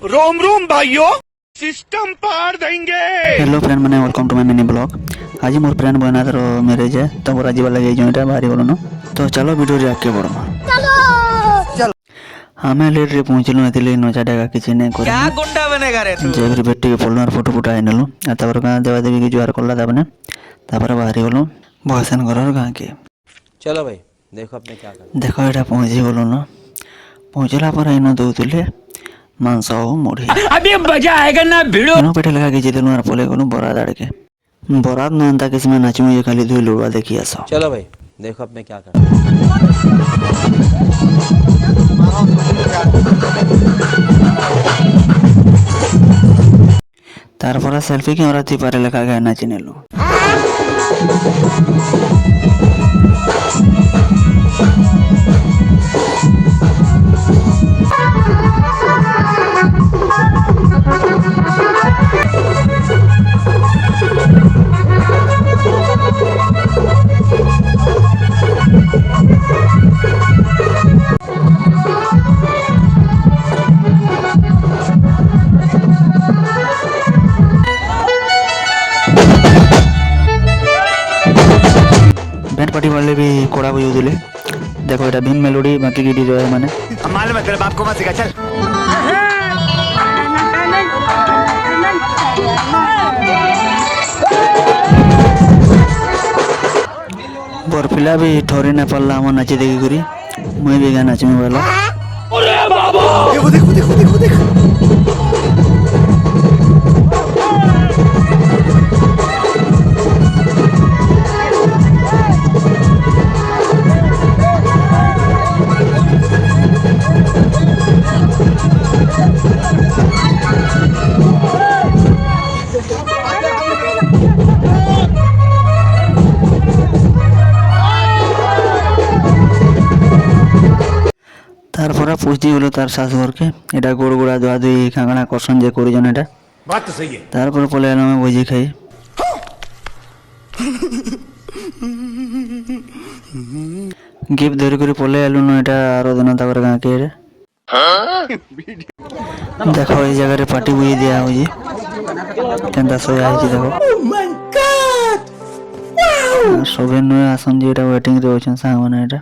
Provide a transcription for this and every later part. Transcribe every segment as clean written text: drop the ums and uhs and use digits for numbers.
रोम रोम भाइयों, सिस्टम पार देंगे। हेलो फ्रेंड मैंने welcome to my mini blog. आज मोर फ्रेंड बना तर मैरिज है तो मोर आज लगे जोटा बाहरी बोलो तो चलो वीडियो रे आके बढ़मा चलो हमें लेट रे पहुंचलु एतिले नचा डेगा किछि नै कर क्या गुंडा बनेगा रे तू जेगरी बेटी के फोल्डर फोटो फुटा आइ नेलु तापर गां देवा देवी के जुआर करला तापने तापर बाहरी बोलो भसन करर गां के चलो भाई देखो अपने क्या कर देखो एटा पहुंची बोलो न पहुंचला पर इनो दउतले मांस हो मुड़ी अभी मजा आएगा ना भिड़ो। इनो पेटे लगा के जेतेलु आर पोले कोनु बरात आड़के बरात न अंता किसमें नाचमु ये खाली दुई लुड़वा देखि आसो चलो भाई देखो अपने क्या कर तारपर सेल्फी कैमरा थी पारे लगा के नाचि नेलु बैंड पार्टी वाले भी कोड़ा बजाऊ दिले देखो एटा भीम मेलोडी बाकी की डीजे माने मालूम है तेरे बाप को मत सिखा चल। बरफिला भी ठोरी न पल्ला हम नाची देखी करी मैं भी गाना नाचमी वाला अरे बाबा देखो तारपरा पूछती हलो तार सास घर के एटा गोड़ गोड़ा धुआ धुई कांगड़ा करसन जे करिजन एटा बात तो सही है। तारपर पले आलो में भोजी खाई गिफ्ट धरि करी पले आलु न एटा आरो दिन तापर गां के देखो ए जगह रे पार्टी बुई दिया होजी केंदा सोया है देखो ओह माय गॉड वाओ सबे न आसन जे एटा वेटिंग रे होछन सा माने एटा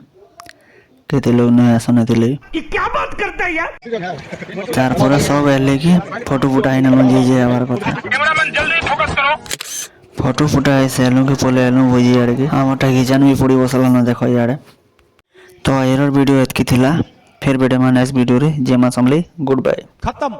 केते लोग न आसन दिले ये क्या बात करता है यार। तारपर सब एले की फोटो फुटाई न जे जे आवार कथा कैमरामैन जल्दी फोकस करो। फोटो फुटाई सेलू के पले आलु भोजी आड़े के आमटा घिचान भी पड़ी बसला न देखो यार तो एरर वीडियो एतकी थिला फिर बेटे मा नेक्स्ट वीडियो रे जे मा समले गुड बाय खत्म।